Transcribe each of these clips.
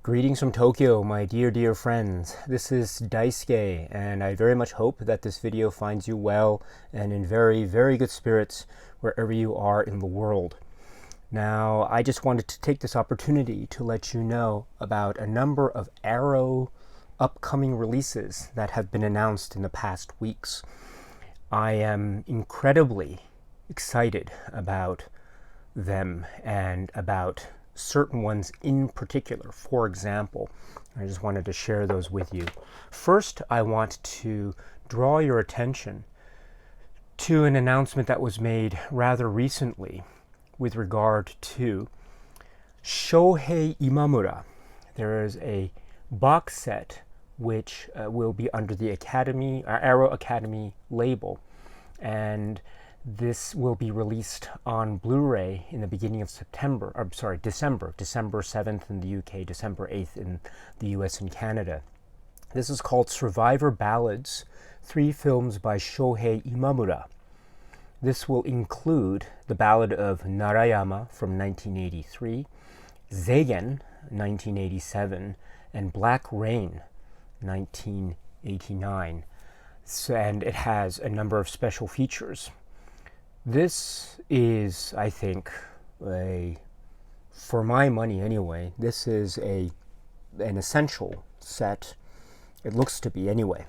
Greetings from Tokyo, my dear friends. This is Daisuke, and I very much hope that this video finds you well and in very good spirits wherever you are in the world. Now, I just wanted to take this opportunity to let you know about a number of Arrow upcoming releases that have been announced in the past weeks. I am incredibly excited about them and about certain ones in particular. For example, I just wanted to share those with you. First, I want to draw your attention to an announcement that was made rather recently with regard to Shohei Imamura. There is a box set which will be under the Arrow Academy label, and this will be released on Blu-ray in the beginning of December 7th in the UK, December 8th in the US and Canada. This is called Survivor Ballads, 3 films by Shohei Imamura. This will include the Ballad of Narayama from 1983, Zeigen, 1987, and Black Rain, 1989. And it has a number of special features. This is, I think, for my money anyway, this is an essential set. It looks to be anyway.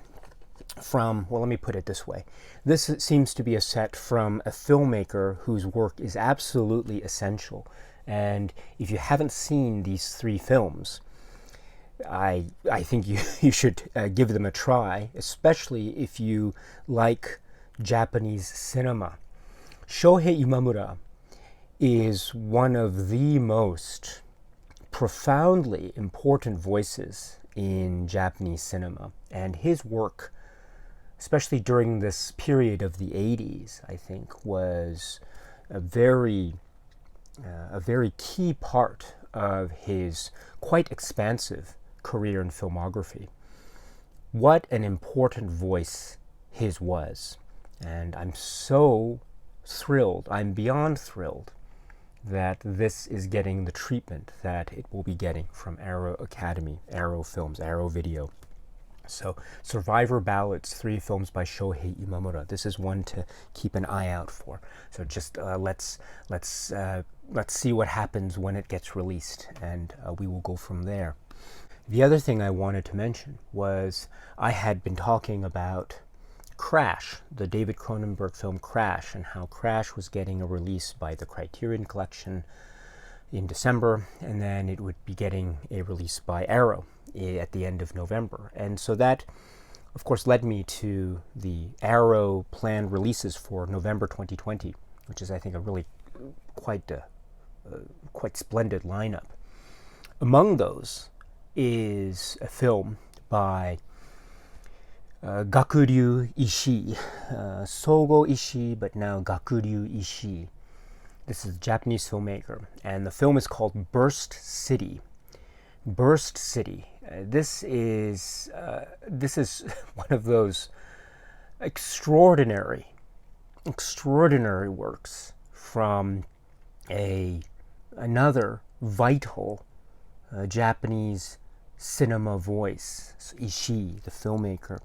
Let me put it this way. This seems to be a set from a filmmaker whose work is absolutely essential. And if you haven't seen these 3 films, I think you should give them a try, especially if you like Japanese cinema. Shohei Imamura is one of the most profoundly important voices in Japanese cinema, and his work, especially during this period of the 80s, I think, was a very key part of his quite expansive career in filmography. What an important voice his was, and I'm beyond thrilled that this is getting the treatment that it will be getting from Arrow Academy, Arrow Films, Arrow Video. So, Survivor Ballads, 3 films by Shohei Imamura. This is one to keep an eye out for. So just let's see what happens when it gets released, and we will go from there. The other thing I wanted to mention was I had been talking about Crash, the David Cronenberg film Crash, and how Crash was getting a release by the Criterion Collection in December, and then it would be getting a release by Arrow at the end of November. And so that, of course, led me to the Arrow planned releases for November 2020, which is, I think, a really quite splendid lineup. Among those is a film by Gakuryu Ishii, Sogo Ishii, but now Gakuryu Ishii. This is a Japanese filmmaker, and the film is called Burst City. Burst City. This is one of those extraordinary works from another vital Japanese cinema voice, Ishii, the filmmaker.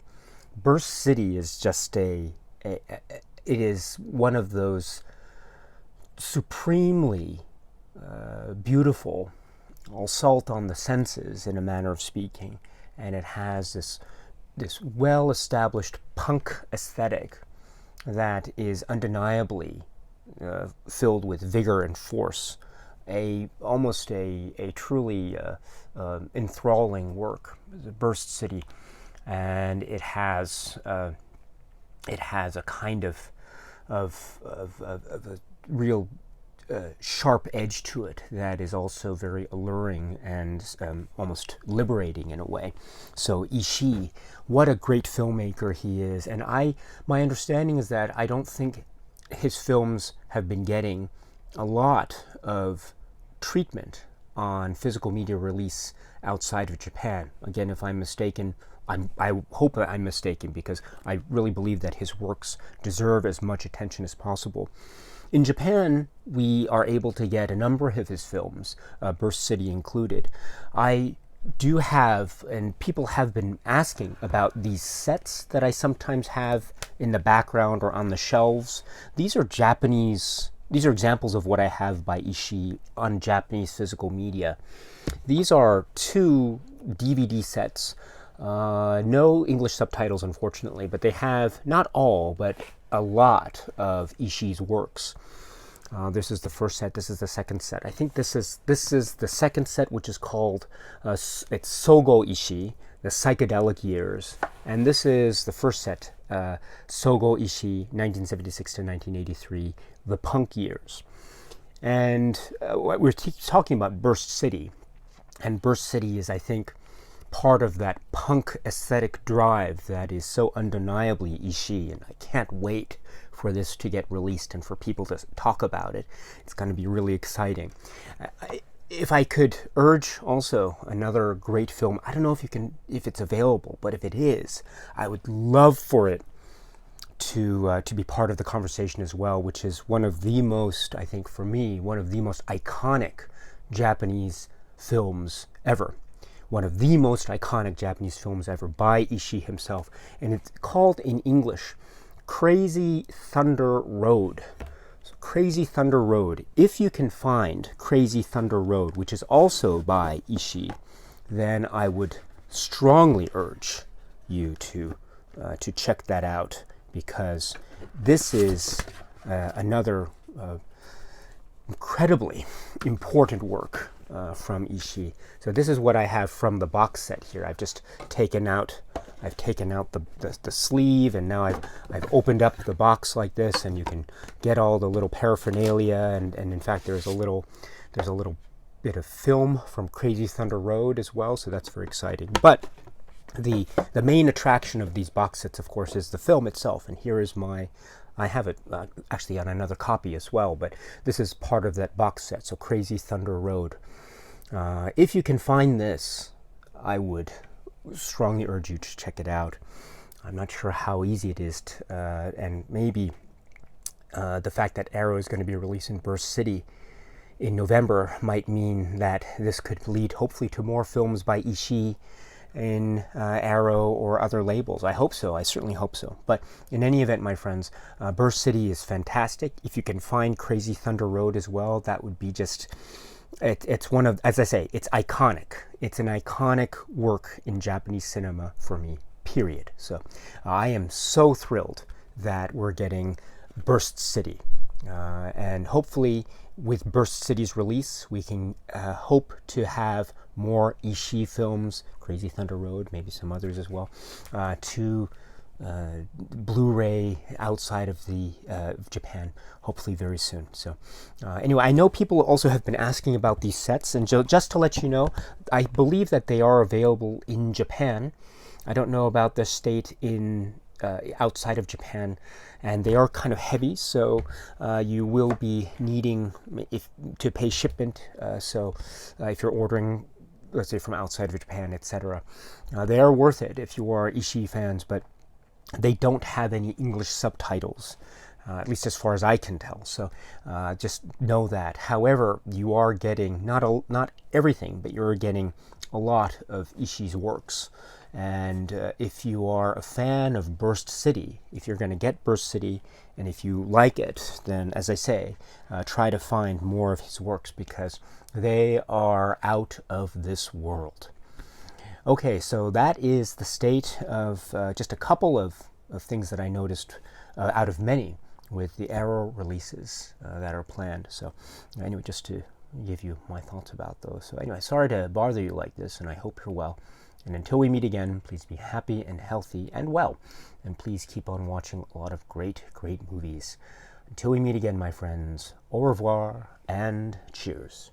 Burst City is just it is one of those supremely beautiful assault on the senses, in a manner of speaking, and it has this well-established punk aesthetic that is undeniably filled with vigor and force. Almost a truly enthralling work, Burst City. And it has a kind of a real sharp edge to it that is also very alluring and almost liberating in a way. So Ishii, what a great filmmaker he is. And my understanding is that I don't think his films have been getting a lot of treatment on physical media release outside of Japan. Again, if I'm mistaken, I hope that I'm mistaken, because I really believe that his works deserve as much attention as possible. In Japan, we are able to get a number of his films, Burst City included. I do have, and people have been asking about these sets that I sometimes have in the background or on the shelves. These are examples of what I have by Ishii on Japanese physical media. These are 2 DVD sets. No English subtitles, unfortunately, but they have not all, but a lot of Ishii's works. This is the first set. This is the second set. I think this is the second set, which is called it's Sogo Ishii, the psychedelic years, and this is the first set, Sogo Ishii, 1976 to 1983, the punk years. And we're talking about Burst City, and Burst City is, I think, part of that punk aesthetic drive that is so undeniably Ishii, and I can't wait for this to get released and for people to talk about it. It's going to be really exciting. If I could urge also another great film, I don't know if it's available, but if it is, I would love for it to be part of the conversation as well, which is one of the most, I think for me, one of the most iconic Japanese films ever. One of the most iconic Japanese films ever by Ishii himself, and it's called in English Crazy Thunder Road. So Crazy Thunder Road. If you can find Crazy Thunder Road, which is also by Ishii, then I would strongly urge you to check that out, because this is another incredibly important work from Ishii. So this is what I have from the box set here. I've just taken out the sleeve, and now I've opened up the box like this, and you can get all the little paraphernalia, and in fact there's a little bit of film from Crazy Thunder Road as well, so that's very exciting. But the main attraction of these box sets, of course, is the film itself, and here is I have it actually on another copy as well, but this is part of that box set, so Crazy Thunder Road. If you can find this, I would strongly urge you to check it out. I'm not sure how easy it is and maybe the fact that Arrow is going to be releasing Burst City in November might mean that this could lead hopefully to more films by Ishii in Arrow or other labels. I hope so. I certainly hope so. But in any event, my friends, Burst City is fantastic. If you can find Crazy Thunder Road as well, that would be just... It's one of, as I say, it's iconic. It's an iconic work in Japanese cinema for me, period. So I am so thrilled that we're getting Burst City. And hopefully with Burst City's release, we can hope to have more Ishii films, Crazy Thunder Road, maybe some others as well, to Blu-ray outside of the Japan, hopefully very soon. So anyway, I know people also have been asking about these sets, and just to let you know, I believe that they are available in Japan. I don't know about the state in outside of Japan, and they are kind of heavy, so you will be needing to pay shipment. So if you're ordering, let's say, from outside of Japan, etc., they are worth it if you are Ishii fans, but they don't have any English subtitles, at least as far as I can tell. So just know that. However, you are getting not everything, but you're getting a lot of Ishii's works. And if you are a fan of Burst City, if you're going to get Burst City, and if you like it, then, as I say, try to find more of his works, because they are out of this world. Okay, so that is the state of just a couple of things that I noticed out of many with the Arrow releases that are planned. So anyway, just to give you my thoughts about those. So anyway, sorry to bother you like this, and I hope you're well. And until we meet again, please be happy and healthy and well. And please keep on watching a lot of great, great movies. Until we meet again, my friends, au revoir and cheers.